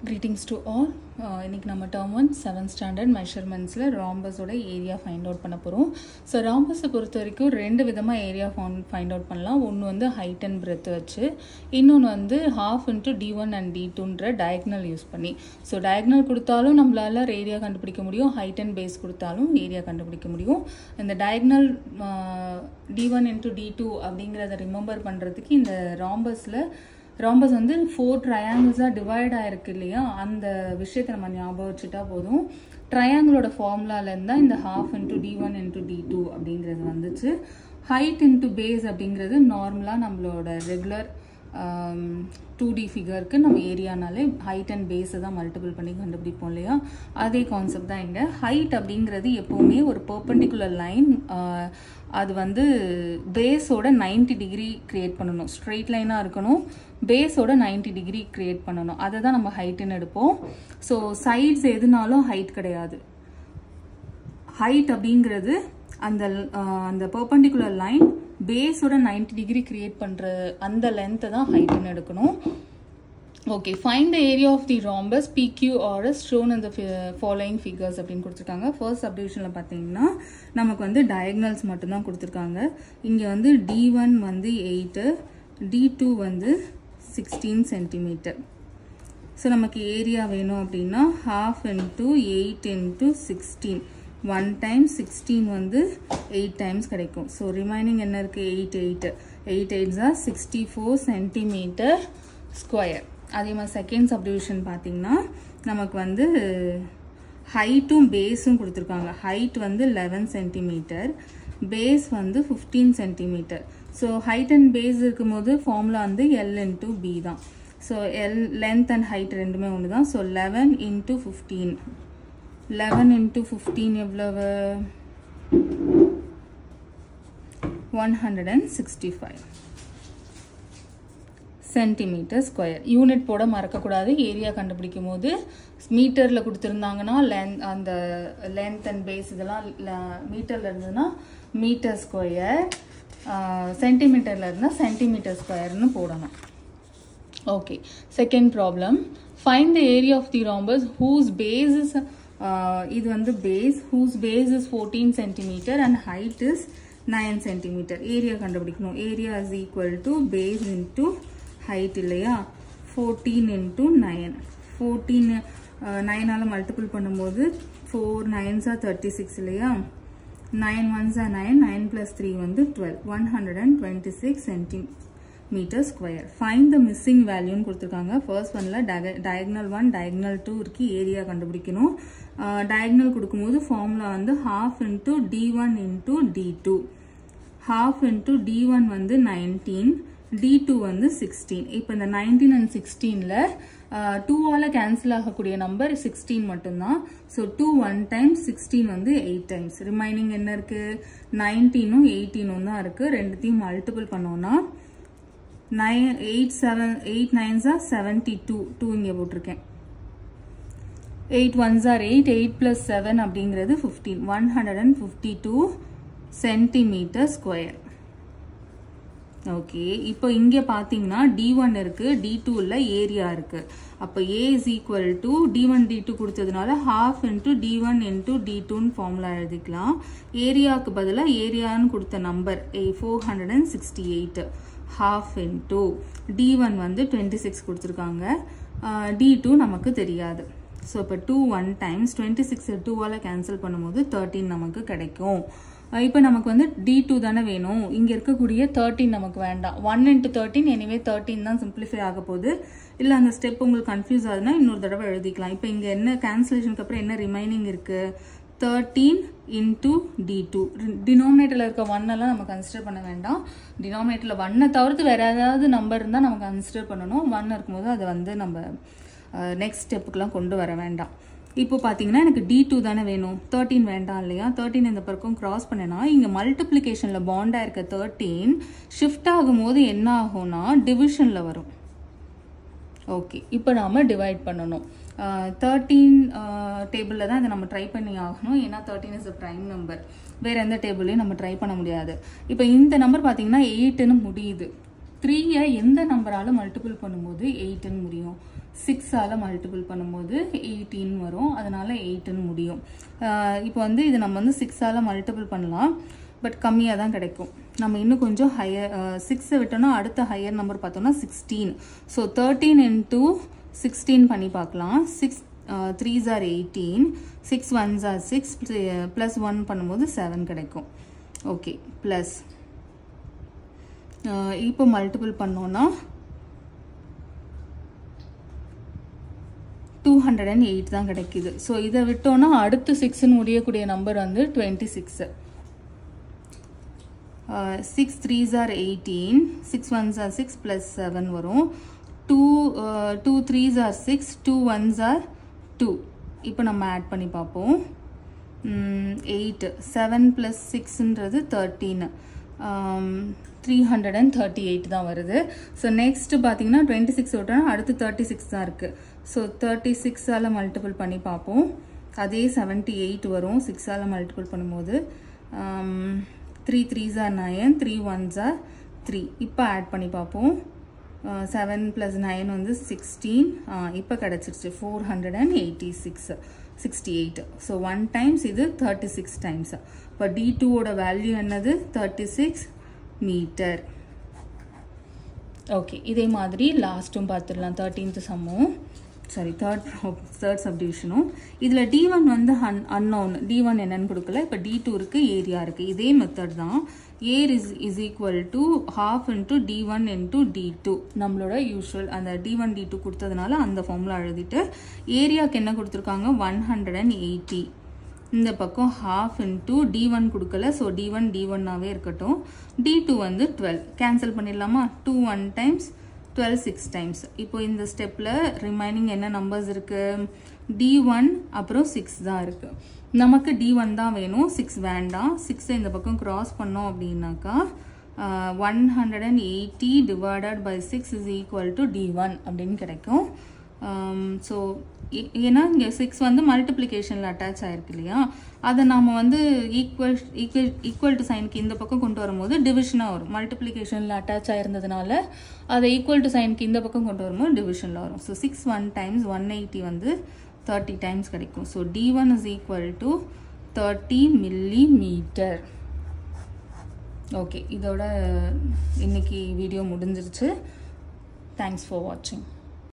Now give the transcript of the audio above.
Greetings to all. இன்னைக்கு நம்ம term 1 7th standard measurementsல rhombus ஓட ஏரியா ஃபைண்ட் அவுட் பண்ண போறோம். ஸோ ராம்பஸை பொறுத்த வரைக்கும் ரெண்டு விதமாக ஏரியா ஃபைண்ட் அவுட் பண்ணலாம். ஒன்று வந்து ஹைட் அண்ட் பிரெத் வச்சு, இன்னொன்று வந்து half into d1 and d2ன்ற டயக்னல் யூஸ் பண்ணி. ஸோ டயக்னல் கொடுத்தாலும் நம்மளால ஏரியா கண்டுபிடிக்க முடியும், ஹைட் அண்ட் பேஸ் கொடுத்தாலும் ஏரியா கண்டுபிடிக்க முடியும். இந்த டயக்னல் d1 into d2 அப்படிங்கிறத ரிமெம்பர் பண்ணுறதுக்கு இந்த ராம்பஸ் வந்து 4 ட்ரையாங்கிள்ஸாக டிவைட் ஆகிருக்கு இல்லையா, அந்த விஷயத்தை நம்ம ஞாபகம் வச்சுட்டா போதும். ட்ரையாங்கிளோட ஃபார்முலாலேருந்து தான் இந்த half into d1 into d2 அப்படிங்கிறது வந்துச்சு. ஹைட் இன்ட்டு பேஸ் அப்படிங்கிறது நார்மலாக நம்மளோட ரெகுலர் 2D ஃபிகருக்கு நம்ம ஏரியானாலே ஹைட் அண்ட் பேஸை தான் மல்டிபிள் பண்ணி கண்டுபிடிப்போம் இல்லையா, அதே கான்செப்ட் தான் இங்கே. ஹைட் அப்படிங்கிறது எப்போவுமே ஒரு பெர்பெண்டிகுலர் லைன், அது வந்து பேஸோட 90 டிகிரி கிரியேட் பண்ணணும், ஸ்ட்ரெயிட் லைனாக இருக்கணும், பேஸோட 90 டிகிரி கிரியேட் பண்ணணும், அதை தான் நம்ம ஹைட்டுன்னு எடுப்போம். ஸோ சைட்ஸ் எதுனாலும் ஹைட் கிடையாது. ஹைட் அப்படிங்கிறது அந்த பெர்பெண்டிகுலர் லைன் பேஸோட 90 டிகிரி கிரியேட் பண்ணுற அந்த லென்த்தை தான் ஹைட்டுன்னு எடுக்கணும். Okay, find the area of the rhombus PQRS shown in the following figures அப்படின்னு கொடுத்துருக்காங்க. ஃபர்ஸ்ட் சப்டிவிஷனில் பார்த்தீங்கன்னா நமக்கு வந்து டயக்னல்ஸ் மட்டும்தான் கொடுத்துருக்காங்க. இங்கே வந்து D1 வந்து 8, D2 வந்து 16 சென்டிமீட்டர். ஸோ நமக்கு ஏரியா வேணும் அப்படின்னா half into 8 into 16, 1 times 16 வந்து 8 times கிடைக்கும். ஸோ ரிமைனிங் என்ன இருக்குது, 8 8s are 64 சென்டிமீட்டர் ஸ்கொயர். அதே மாதிரி செகண்ட் சப்டிவிஷன் பார்த்தீங்கன்னா நமக்கு வந்து ஹைட்டும் பேஸும் கொடுத்துருக்காங்க. ஹைட் வந்து 11 சென்டிமீட்டர், பேஸ் வந்து 15 centimetre. So height and base இருக்கும்போது ஃபார்முலா வந்து L into B தான். ஸோ லென்த் அண்ட் ஹைட் ரெண்டுமே ஒன்று தான். ஸோ 11 into 15, 11 into 15 எவ்வளவு, 165 சென்டிமீட்டர் ஸ்கொயர். யூனிட் போட மறக்கக்கூடாது. ஏரியா கண்டுபிடிக்கும் போது மீட்டரில் கொடுத்துருந்தாங்கன்னா அந்த லென்த் அண்ட் பேஸ் இதெல்லாம் மீட்டரில் இருந்ததுன்னா மீட்டர் ஸ்கொயர், சென்டிமீட்டரில் இருந்தால் சென்டிமீட்டர் ஸ்கொயர்னு போடணும். Okay, second problem, find the area of the rhombus whose base is, இது வந்து base, whose base is 14 centimetre and height is 9 centimetre. Area கண்டுபிடிக்கணும். Area is equal to base into height இல்லையா, 14 into 9. 14 9ஆல் multiple பண்ணும்போது 4 9s are 36 இல்லையா, 9 1s are 9, 9 plus 3 வந்து 12, 126 centimetre square. Find the missing வேல்யூன்னு கொடுத்துருக்காங்க. First ஒன்ல டயக்னல் 1 டயக்னல் 2 இருக்கு, area கண்டுபிடிக்கணும். டயக்னல் கொடுக்கும்போது ஃபார்முலா வந்து half into d1 into d2. half into d1 வந்து 19, d2 வந்து 16. இப்போ இந்த 19 and 16ல 2ஆல் கேன்சல் ஆகக்கூடிய நம்பர் 16 மட்டும்தான். ஸோ 2 1 times, 16 வந்து 8 times. ரிமைனிங் என்ன இருக்கு, 19ம் 18ம் தான் இருக்கு. ரெண்டுத்தையும் மல்டிபிள் பண்ணோம்னா 8 9s are 72, 2 இங்கே போட்டிருக்கேன். 8 1s are 8, 8 plus 7 அப்படிங்கிறது 15, 152 சென்டிமீட்டர் ஸ்கொயர். ஓகே, இப்போ இங்கே பார்த்தீங்கன்னா D1 இருக்கு, D2ல ஏரியா இருக்கு. அப்போ A is equal to D1 D2 கொடுத்ததுனால half into D1 into D2ன்னு ஃபார்முலா எழுதிக்கலாம். ஏரியாவுக்கு பதிலாக ஏரியான்னு கொடுத்த நம்பர் 468, half into D1 வந்து 26 கொடுத்துருக்காங்க, D2 நமக்கு தெரியாது. ஸோ இப்போ 2 1 times 26 2ஆல் கேன்சல் பண்ணும்போது 13 நமக்கு கிடைக்கும். இப்போ நமக்கு வந்து D2 தானே வேணும், இங்கே இருக்கக்கூடிய 13 நமக்கு வேண்டாம். 1 into 13 எனிவே 13 தான் சிம்பிளிஃபை ஆக போகுது. இல்லை அந்த ஸ்டெப் உங்களுக்கு கன்ஃபியூஸ் ஆகுதுன்னா இன்னொரு தடவை எழுதிக்கலாம். இப்போ இங்கே என்ன கேன்சலேஷனுக்கு அப்புறம் என்ன ரிமைனிங் இருக்கு, 13 into D2. டினாமினேட்டரில் இருக்க 1 எல்லாம் நம்ம கன்சிடர் பண்ண வேண்டாம். டினாமினேட்டரில் 1 தவிர்த்து வேற ஏதாவது நம்பர் இருந்தால் நம்ம கன்சிடர் பண்ணணும். 1 இருக்கும்போது அதை வந்து நம்ம நெக்ஸ்ட் ஸ்டெப்புக்கெலாம் கொண்டு வர வேண்டாம். இப்போ பார்த்தீங்கன்னா எனக்கு D2 தானே வேணும், 13 வேண்டாம் இல்லையா. 13 இந்த பக்கம் கிராஸ் பண்ணேன்னா இங்கே மல்டிப்ளிகேஷனில் பாண்டாக இருக்க 13 ஷிஃப்ட் ஆகும்போது என்ன ஆகும்னா டிவிஷனில் வரும். ஓகே, இப்போ நாம் டிவைட் பண்ணணும். 13 டேபிளில் தான் இதை நம்ம ட்ரை பண்ணி ஆகணும், ஏன்னா 13 இஸ் அ ப்ரைம் நம்பர். வேறு எந்த டேபிளையும் நம்ம ட்ரை பண்ண முடியாது. இப்போ இந்த நம்பர் பார்த்தீங்கன்னா 8ன்னு முடியுது. 3 எந்த நம்பரால் மல்டிபிள் பண்ணும்போது 8ன்னு முடியும், 6ஆல் மல்டிபிள் பண்ணும்போது 18 வரும், அதனால 8ன்னு முடியும். இப்போ வந்து இது நம்ம வந்து 6ஆல் மல்டிபிள் பண்ணலாம், பட் கம்மியாக தான் கிடைக்கும். நம்ம இன்னும் கொஞ்சம் ஹையர் 6 விட்டோம்னா அடுத்த ஹையர் நம்பர் பார்த்தோம்னா 16. ஸோ 13 into 16 பண்ணி பார்க்கலாம். 6 3s are 18, 6 1s are 6, plus 1 பண்ணும்போது 7 கிடைக்கும். ஓகே, ப்ளஸ் இப்போ மல்டிபிள் பண்ணோன்னா 208 தான் கிடைக்குது. ஸோ இதை விட்டோன்னா அடுத்து 6ன்னு முடியக்கூடிய நம்பர் வந்து 26. 6 3s are 18, 6 1s are 6 plus 7 வரும். 2 3s are 6, 2 1s are 2. இப்போ நம்ம ஆட் பண்ணி பார்ப்போம். 8 7 plus 6ன்றது 13, 338 தான் வருது. ஸோ நெக்ஸ்ட் பார்த்தீங்கன்னா 26 விட்டோன்னா அடுத்து 36 தான் இருக்குது. ஸோ 36ஆல் மல்டிபிள் பண்ணி பார்ப்போம். அதே 78 வரும் 6ஆல் மல்டிபிள் பண்ணும்போது. 3 3s are 9, 3 1s are 3. இப்போ ஆட் பண்ணி பார்ப்போம். 7 plus 9 வந்து 16. இப்போ கிடச்சிருச்சு 486 68. ஸோ 1 டைம்ஸ் இது 36 டைம்ஸ். இப்போ D2ஓட வேல்யூ என்னது 36 மீட்டர். ஓகே, இதே மாதிரி லாஸ்ட்டும் பார்த்துடலாம். 13th சம்மும் third சப்டிவிஷனும். இதில் D1 வந்து அன்னோன், D1 என்னன்னு கொடுக்கல. இப்போ D2 இருக்குது, ஏரியா இருக்குது. இதே மெத்தட் தான். A is equal to half into D1 into D2. நம்மளோட யூஸ்வல் அந்த D1 D2 கொடுத்ததுனால அந்த ஃபார்முலா எழுதிட்டு ஏரியாவுக்கு என்ன கொடுத்துருக்காங்க 180. இந்த பக்கம் half into D1 கொடுக்கல. ஸோ D1 D1ஆகவே இருக்கட்டும். D2 வந்து 12. கேன்சல் பண்ணிடலாமா? 2 1 times 12 6 times. இப்போ இந்த ஸ்டெப்பில் ரிமைனிங் என்ன நம்பர்ஸ் இருக்குது? D1 அப்புறம் 6 தான் இருக்குது. நமக்கு D1 தான் வேணும், 6 வேண்டாம். 6 இந்த பக்கம் கிராஸ் பண்ணோம் அப்படின்னாக்கா 180 divided by 6 is equal to D1 அப்படின்னு கிடைக்கும். ஸோ ஏன்னா இங்கே 6 வந்து மல்டிப்ளிகேஷனில் அட்டாச் ஆகிருக்கு இல்லையா, அதை நாம் வந்து ஈக்குவல் டு சைனுக்கு இந்த பக்கம் கொண்டு வரும்போது டிவிஷனாக வரும். மல்டிப்ளிகேஷனில் அட்டாச் ஆகிருந்ததுனால அதை ஈக்குவல் டு சைனுக்கு இந்த பக்கம் கொண்டு வரும்போது டிவிஷனில் வரும். ஸோ 6 1 times 180 வந்து 30 டைம்ஸ் கிடைக்கும். So D1 is equal to 30 millimeter. Okay, இதோட இன்னைக்கு வீடியோ முடிஞ்சிருச்சு. தேங்க்ஸ் ஃபார் வாட்சிங்.